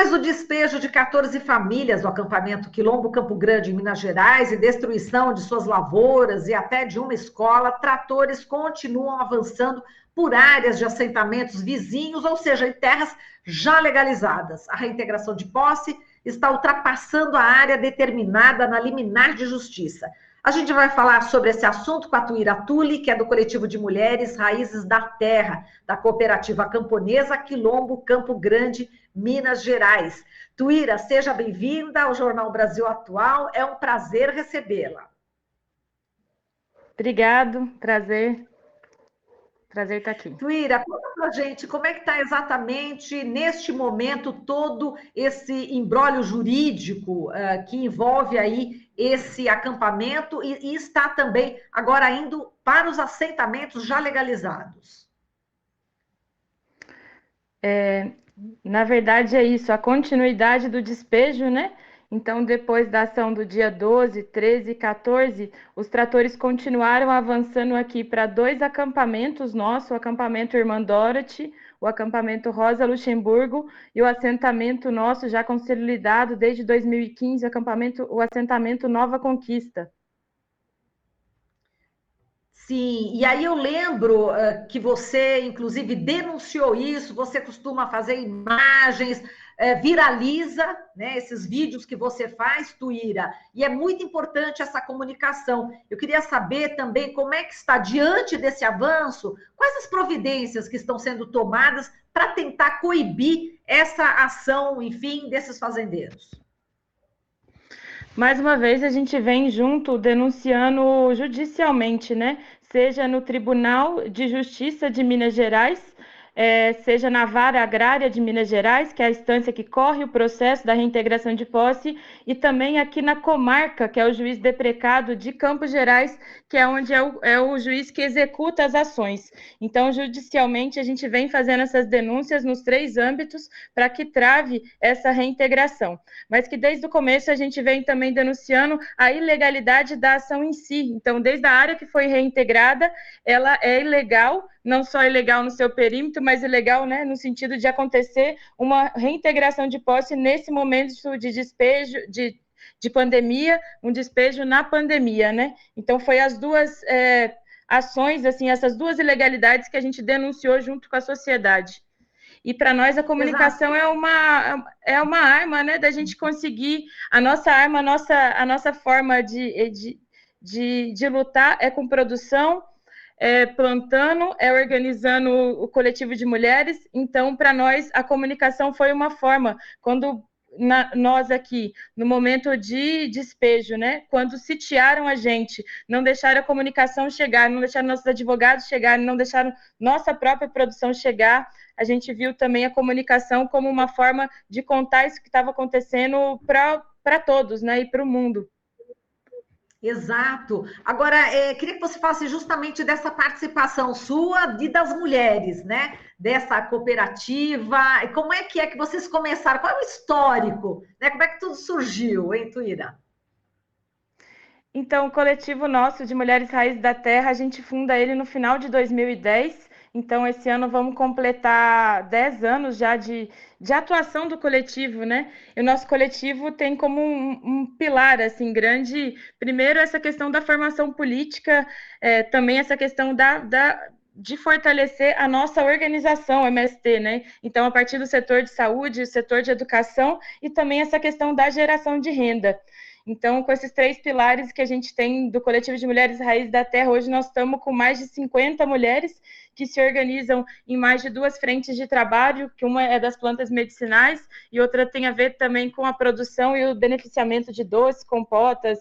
Depois do despejo de 14 famílias do acampamento Quilombo Campo Grande, em Minas Gerais, e destruição de suas lavouras e até de uma escola, tratores continuam avançando por áreas de assentamentos vizinhos, ou seja, em terras já legalizadas. A reintegração de posse está ultrapassando a área determinada na liminar de justiça. A gente vai falar sobre esse assunto com a Tuíra Tule, que é do coletivo de mulheres Raízes da Terra, da cooperativa camponesa Quilombo Campo Grande, Minas Gerais. Tuíra, seja bem-vinda ao Jornal Brasil Atual, é um prazer recebê-la. Obrigado, prazer estar aqui. Tuíra, conta pra gente como é que está exatamente, neste momento, todo esse imbróglio jurídico que envolve aí esse acampamento e está também agora indo para os assentamentos já legalizados. Na verdade é isso, a continuidade do despejo, né? Então, depois da ação do dia 12, 13 e 14, os tratores continuaram avançando aqui para 2 acampamentos nossos, o acampamento Irmã Dorothy, o acampamento Rosa Luxemburgo e o assentamento nosso já consolidado desde 2015, o assentamento Nova Conquista. Sim, e aí eu lembro que você, inclusive, denunciou isso, você costuma fazer imagens, viraliza, né, esses vídeos que você faz, Tuíra, e é muito importante essa comunicação. Eu queria saber também como é que está, diante desse avanço, quais as providências que estão sendo tomadas para tentar coibir essa ação, enfim, desses fazendeiros. Mais uma vez, a gente vem junto denunciando judicialmente, né? Seja no Tribunal de Justiça de Minas Gerais, seja na Vara Agrária de Minas Gerais, que é a instância que corre o processo da reintegração de posse, e também aqui na comarca, que é o juiz deprecado de Campos Gerais, que é onde é o juiz que executa as ações. Então, judicialmente, a gente vem fazendo essas denúncias nos 3 âmbitos para que trave essa reintegração. Mas que desde o começo a gente vem também denunciando a ilegalidade da ação em si. Então, desde a área que foi reintegrada, ela é ilegal, não só ilegal no seu perímetro, mas ilegal, né, no sentido de acontecer uma reintegração de posse nesse momento de despejo, de pandemia, um despejo na pandemia, né? Então, foi as duas ações, assim, essas duas ilegalidades que a gente denunciou junto com a sociedade. E para nós a comunicação é uma arma, né, da gente conseguir, a nossa arma, a nossa forma de lutar é com produção, plantando, organizando o coletivo de mulheres. Então, para nós, a comunicação foi uma forma, quando nós aqui, no momento de despejo, né, quando sitiaram a gente, não deixaram a comunicação chegar, não deixaram nossos advogados chegarem, não deixaram nossa própria produção chegar, a gente viu também a comunicação como uma forma de contar isso que estava acontecendo para todos, né, e para o mundo. Exato. Agora, queria que você falasse justamente dessa participação sua e das mulheres, né? Dessa cooperativa. E como é que vocês começaram? Qual é o histórico? Né? Como é que tudo surgiu, hein, Tuíra? Então, o coletivo nosso de Mulheres Raízes da Terra, a gente funda ele no final de 2010. Então, esse ano vamos completar 10 anos já de atuação do coletivo, né? E o nosso coletivo tem como um pilar, assim, grande, primeiro, essa questão da formação política, também essa questão de fortalecer a nossa organização MST, né? Então, a partir do setor de saúde, setor de educação e também essa questão da geração de renda. Então, com esses 3 pilares que a gente tem do Coletivo de Mulheres Raízes da Terra, hoje nós estamos com mais de 50 mulheres que se organizam em mais de 2 frentes de trabalho, que uma é das plantas medicinais e outra tem a ver também com a produção e o beneficiamento de doces, compotas,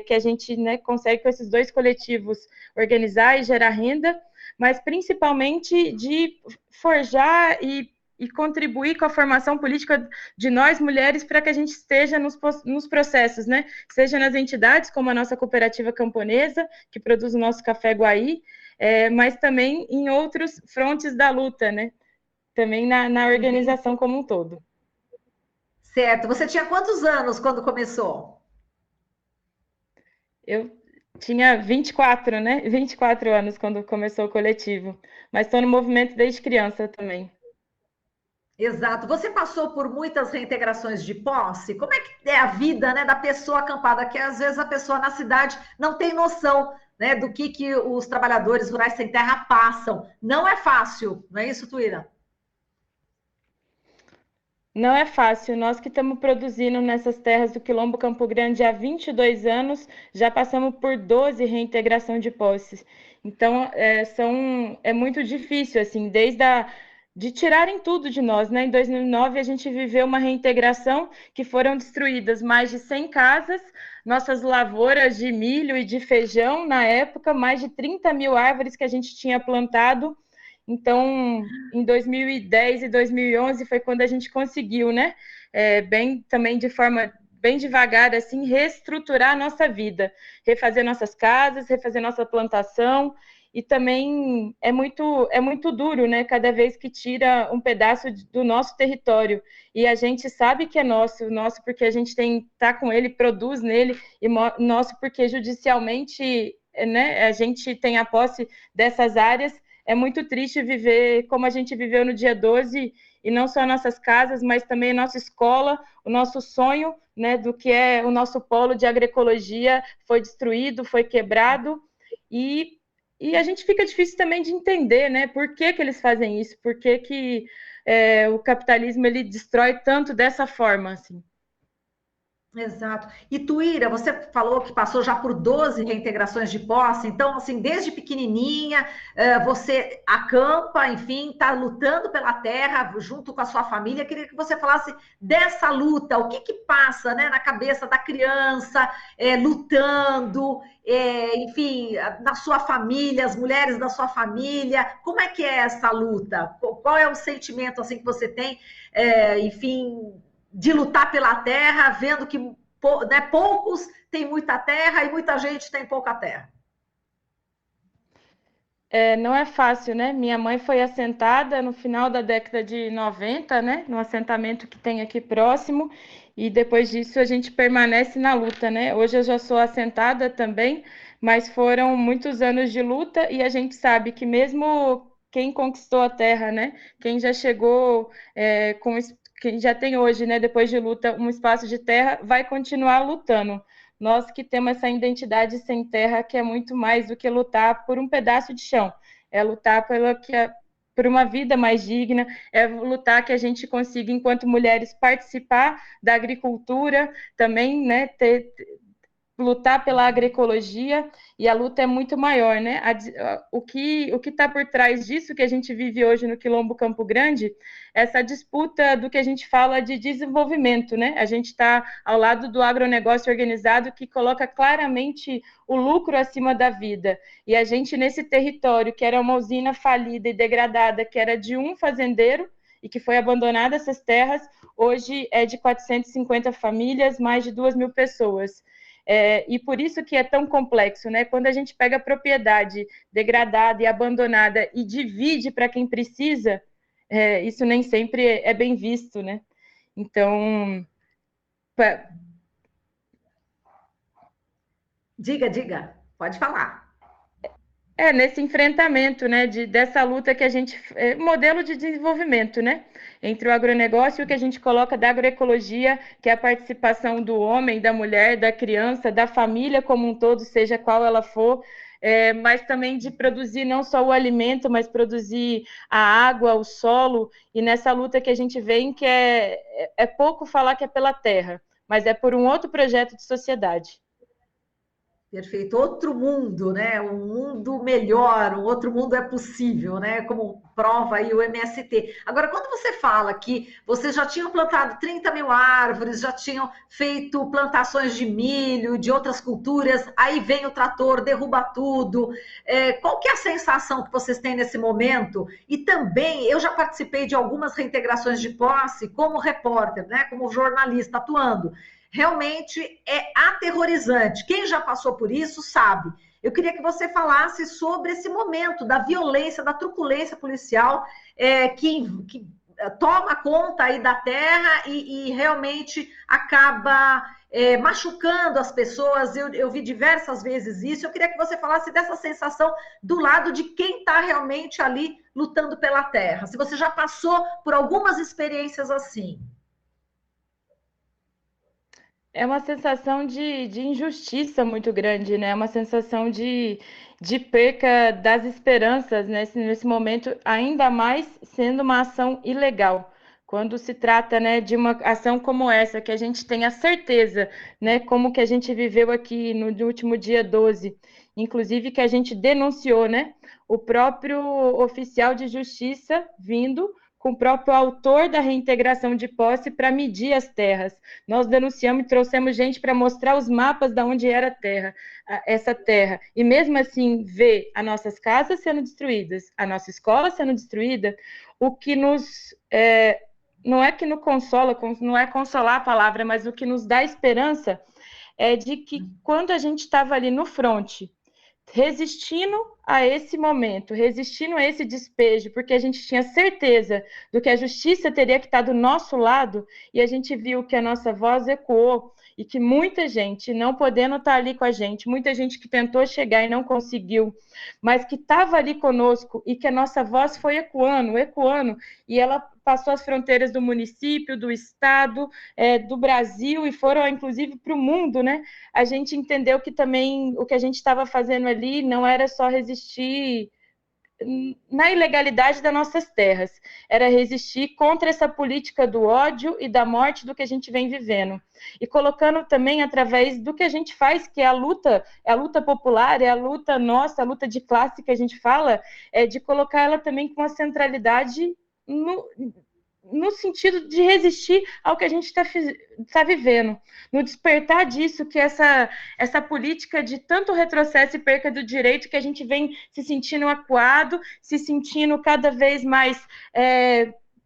que a gente, né, consegue com esses 2 coletivos organizar e gerar renda, mas principalmente de forjar e contribuir com a formação política de nós, mulheres, para que a gente esteja nos processos, né? Seja nas entidades, como a nossa cooperativa camponesa, que produz o nosso café Guaí, mas também em outros frontes da luta, né? Também na organização como um todo. Certo. Você tinha quantos anos quando começou? Eu tinha 24, né? 24 anos quando começou o coletivo, mas estou no movimento desde criança também. Exato. Você passou por muitas reintegrações de posse? Como é que é a vida, né, da pessoa acampada? Que às vezes a pessoa na cidade não tem noção, né, do que os trabalhadores rurais sem terra passam. Não é fácil, não é isso, Tuíra? Não é fácil. Nós que estamos produzindo nessas terras do Quilombo Campo Grande há 22 anos, já passamos por 12 reintegração de posses. Então, é muito difícil, assim, de tirarem tudo de nós, né? Em 2009, a gente viveu uma reintegração que foram destruídas mais de 100 casas, nossas lavouras de milho e de feijão, na época, mais de 30 mil árvores que a gente tinha plantado. Então, em 2010 e 2011 foi quando a gente conseguiu, né, bem também de forma bem devagar, assim, reestruturar a nossa vida, refazer nossas casas, refazer nossa plantação, e também é muito duro, né, cada vez que tira um pedaço do nosso território, e a gente sabe que é nosso porque a gente tá com ele, produz nele, e nosso porque judicialmente, né, a gente tem a posse dessas áreas. É muito triste viver como a gente viveu no dia 12, e não só nossas casas, mas também a nossa escola, o nosso sonho, né, do que é o nosso polo de agroecologia foi destruído, foi quebrado, e, e a gente fica difícil também de entender, né, por que eles fazem isso, por que o capitalismo ele destrói tanto dessa forma, assim. Exato. E Tuíra, você falou que passou já por 12 reintegrações de posse, então, assim, desde pequenininha, você acampa, enfim, está lutando pela terra junto com a sua família. Queria que você falasse dessa luta, o que que passa, né, na cabeça da criança, lutando, enfim, na sua família, as mulheres da sua família, como é que é essa luta? Qual é o sentimento, assim, que você tem, enfim, de lutar pela terra, vendo que, né, poucos têm muita terra e muita gente tem pouca terra. Não é fácil, né? Minha mãe foi assentada no final da década de 90, né? No assentamento que tem aqui próximo, e depois disso a gente permanece na luta, né? Hoje eu já sou assentada também, mas foram muitos anos de luta, e a gente sabe que mesmo quem conquistou a terra, né? Quem já chegou quem já tem hoje, né? Depois de luta, um espaço de terra, vai continuar lutando. Nós que temos essa identidade sem terra, que é muito mais do que lutar por um pedaço de chão, é lutar por uma vida mais digna, é lutar que a gente consiga, enquanto mulheres, participar da agricultura, também, né, lutar pela agroecologia, e a luta é muito maior, né? O que está por trás disso que a gente vive hoje no Quilombo Campo Grande, essa disputa do que a gente fala de desenvolvimento, né? A gente está ao lado do agronegócio organizado, que coloca claramente o lucro acima da vida, e a gente nesse território, que era uma usina falida e degradada, que era de um fazendeiro, e que foi abandonada essas terras, hoje é de 450 famílias, mais de 2.000 pessoas. E por isso que é tão complexo, né? Quando a gente pega a propriedade degradada e abandonada e divide para quem precisa, isso nem sempre é bem visto, né? Então, Diga, diga, pode falar. nesse enfrentamento, né, dessa luta que a gente, modelo de desenvolvimento, né, entre o agronegócio e o que a gente coloca da agroecologia, que é a participação do homem, da mulher, da criança, da família como um todo, seja qual ela for, mas também de produzir não só o alimento, mas produzir a água, o solo, e nessa luta que a gente vê que é pouco falar que é pela terra, mas é por um outro projeto de sociedade. Perfeito. Outro mundo, né? Um mundo melhor, um outro mundo é possível, né? Como prova aí o MST. Agora, quando você fala que vocês já tinham plantado 30 mil árvores, já tinham feito plantações de milho, de outras culturas, aí vem o trator, derruba tudo. Qual que é a sensação que vocês têm nesse momento? E também, eu já participei de algumas reintegrações de posse como repórter, né? Como jornalista atuando. Realmente é aterrorizante. Quem já passou por isso sabe. Eu queria que você falasse sobre esse momento da violência, da truculência policial, que toma conta aí da terra e realmente acaba machucando as pessoas. Eu vi diversas vezes isso. Eu queria que você falasse dessa sensação do lado de quem está realmente ali lutando pela terra. Se você já passou por algumas experiências assim. É uma sensação de injustiça muito grande, né? É uma sensação de perca das esperanças nesse momento, ainda mais sendo uma ação ilegal. Quando se trata, né, de uma ação como essa, que a gente tem a certeza, né, como que a gente viveu aqui no último dia 12, inclusive que a gente denunciou, né, o próprio oficial de justiça vindo com o próprio autor da reintegração de posse para medir as terras. Nós denunciamos e trouxemos gente para mostrar os mapas de onde era a terra, essa terra. E mesmo assim, ver as nossas casas sendo destruídas, a nossa escola sendo destruída, o que nos... não é que nos consola, não é consolar a palavra, mas o que nos dá esperança é de que quando a gente estava ali no fronte, resistindo a esse momento, resistindo a esse despejo, porque a gente tinha certeza do que a justiça teria que estar do nosso lado, e a gente viu que a nossa voz ecoou, e que muita gente, não podendo estar ali com a gente, muita gente que tentou chegar e não conseguiu, mas que estava ali conosco, e que a nossa voz foi ecoando, ecoando, e ela passou as fronteiras do município, do estado, do Brasil, e foram, inclusive, para o mundo, né? A gente entendeu que também o que a gente estava fazendo ali não era só resistir na ilegalidade das nossas terras, era resistir contra essa política do ódio e da morte do que a gente vem vivendo. E colocando também através do que a gente faz, que é a luta popular, é a luta nossa, a luta de classe que a gente fala, é de colocar ela também com a centralidade no sentido de resistir ao que a gente está vivendo, no despertar disso, que essa política de tanto retrocesso e perca do direito, que a gente vem se sentindo acuado, se sentindo cada vez mais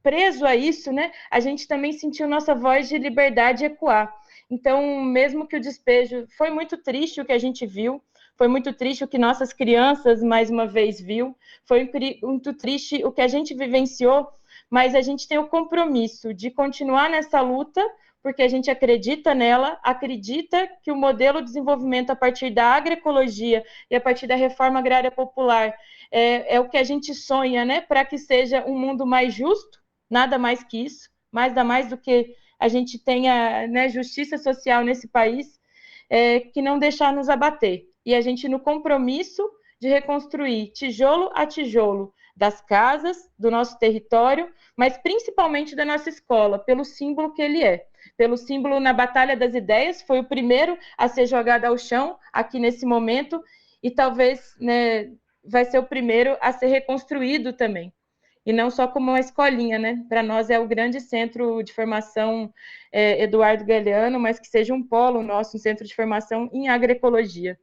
preso a isso, né? A gente também sentiu nossa voz de liberdade ecoar. Então, mesmo que o despejo foi muito triste o que a gente viu, foi muito triste o que nossas crianças, mais uma vez, viu, foi muito triste o que a gente vivenciou, mas a gente tem o compromisso de continuar nessa luta, porque a gente acredita nela, acredita que o modelo de desenvolvimento a partir da agroecologia e a partir da reforma agrária popular é o que a gente sonha, né, para que seja um mundo mais justo, nada mais que isso, nada mais do que a gente tenha, né, justiça social nesse país, que não deixar nos abater. E a gente, no compromisso de reconstruir tijolo a tijolo, das casas, do nosso território, mas principalmente da nossa escola, pelo símbolo que ele é. Pelo símbolo na Batalha das Ideias, foi o primeiro a ser jogado ao chão aqui nesse momento, e talvez, né, vai ser o primeiro a ser reconstruído também. E não só como uma escolinha, né? Para nós é o grande centro de formação Eduardo Galeano, mas que seja um polo nosso, um centro de formação em agroecologia.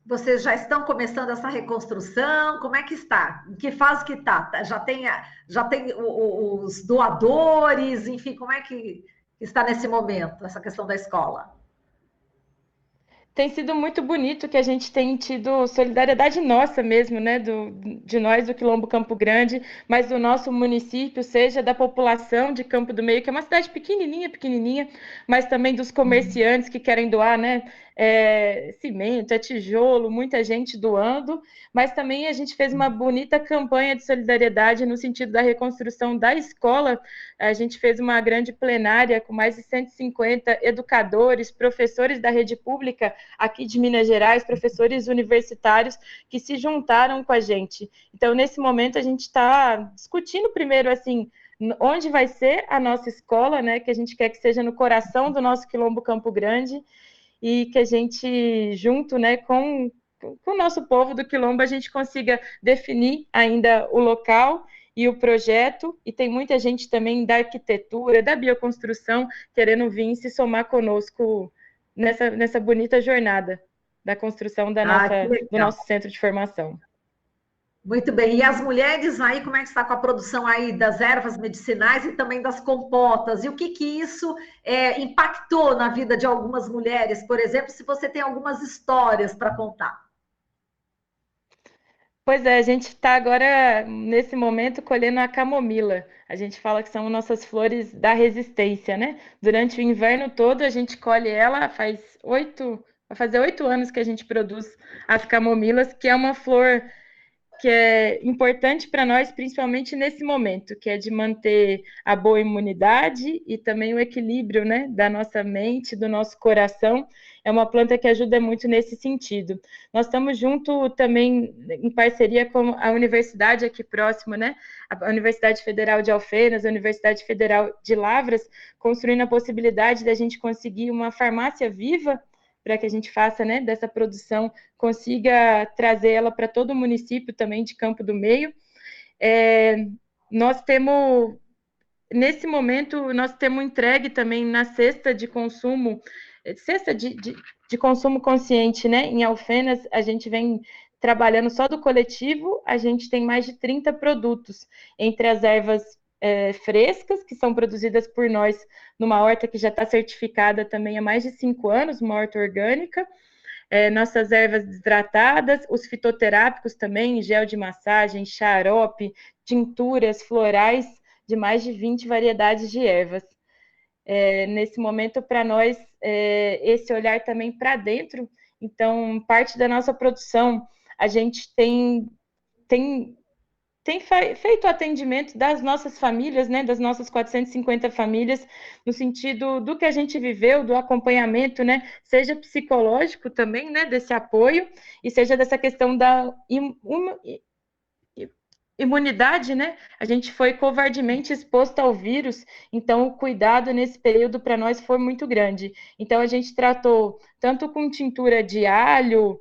Vocês já estão começando essa reconstrução? Como é que está? Em que fase que está? Já tem os doadores? Enfim, como é que está nesse momento, essa questão da escola? Tem sido muito bonito que a gente tem tido solidariedade nossa mesmo, né, de nós do Quilombo Campo Grande, mas do nosso município, seja da população de Campo do Meio, que é uma cidade pequenininha, mas também dos comerciantes que querem doar, né, cimento, tijolo, muita gente doando, mas também a gente fez uma bonita campanha de solidariedade no sentido da reconstrução da escola. A gente fez uma grande plenária com mais de 150 educadores, professores da rede pública aqui de Minas Gerais, professores universitários que se juntaram com a gente. Então, nesse momento, a gente está discutindo primeiro, assim, onde vai ser a nossa escola, né, que a gente quer que seja no coração do nosso Quilombo Campo Grande, e que a gente, junto, né, com o nosso povo do Quilombo, a gente consiga definir ainda o local e o projeto, e tem muita gente também da arquitetura, da bioconstrução, querendo vir se somar conosco nessa bonita jornada da construção do nosso centro de formação. Muito bem. E as mulheres aí, como é que está com a produção aí das ervas medicinais e também das compotas? E o que isso impactou na vida de algumas mulheres, por exemplo, se você tem algumas histórias para contar? Pois é, a gente está agora, nesse momento, colhendo a camomila. A gente fala que são nossas flores da resistência, né? Durante o inverno todo, a gente colhe ela, vai fazer 8 anos que a gente produz as camomilas, que é uma flor que é importante para nós, principalmente nesse momento, que é de manter a boa imunidade e também o equilíbrio, né, da nossa mente, do nosso coração. É uma planta que ajuda muito nesse sentido. Nós estamos junto também em parceria com a universidade aqui próximo, né, a Universidade Federal de Alfenas, a Universidade Federal de Lavras, construindo a possibilidade da gente conseguir uma farmácia viva para que a gente faça, né, dessa produção, consiga trazer ela para todo o município também de Campo do Meio. Nós temos, nesse momento, nós temos entregue também na cesta de consumo, cesta de consumo consciente, né, em Alfenas, a gente vem trabalhando só do coletivo, a gente tem mais de 30 produtos, entre as ervas frescas, que são produzidas por nós numa horta que já está certificada também há mais de 5 anos, uma horta orgânica, nossas ervas desidratadas, os fitoterápicos também, gel de massagem, xarope, tinturas florais de mais de 20 variedades de ervas. Nesse momento, para nós, esse olhar também para dentro, então, parte da nossa produção, a gente tem feito o atendimento das nossas famílias, né, das nossas 450 famílias, no sentido do que a gente viveu, do acompanhamento, né, seja psicológico também, né, desse apoio, e seja dessa questão da imunidade, né? A gente foi covardemente exposto ao vírus, então o cuidado nesse período para nós foi muito grande. Então a gente tratou tanto com tintura de alho,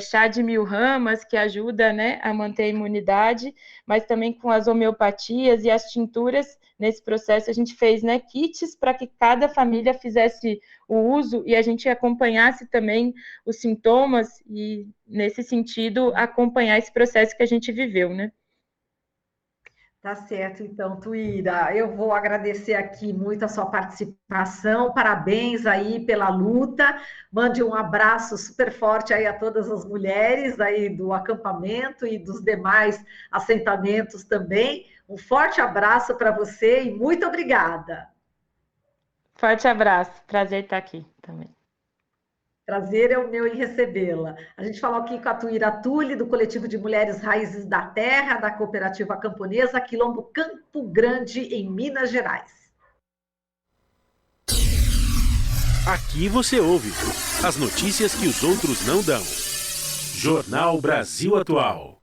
chá de 1.000 ramas, que ajuda, né, a manter a imunidade, mas também com as homeopatias e as tinturas. Nesse processo a gente fez, né, kits para que cada família fizesse o uso e a gente acompanhasse também os sintomas e, nesse sentido, acompanhar esse processo que a gente viveu, né? Tá certo, então, Tuíra. Eu vou agradecer aqui muito a sua participação. Parabéns aí pela luta. Mande um abraço super forte aí a todas as mulheres aí do acampamento e dos demais assentamentos também. Um forte abraço para você e muito obrigada. Forte abraço, prazer estar aqui também. Prazer é o meu em recebê-la. A gente falou aqui com a Tuíra Tule, do Coletivo de Mulheres Raízes da Terra, da Cooperativa Camponesa, Quilombo Campo Grande, em Minas Gerais. Aqui você ouve as notícias que os outros não dão. Jornal Brasil Atual.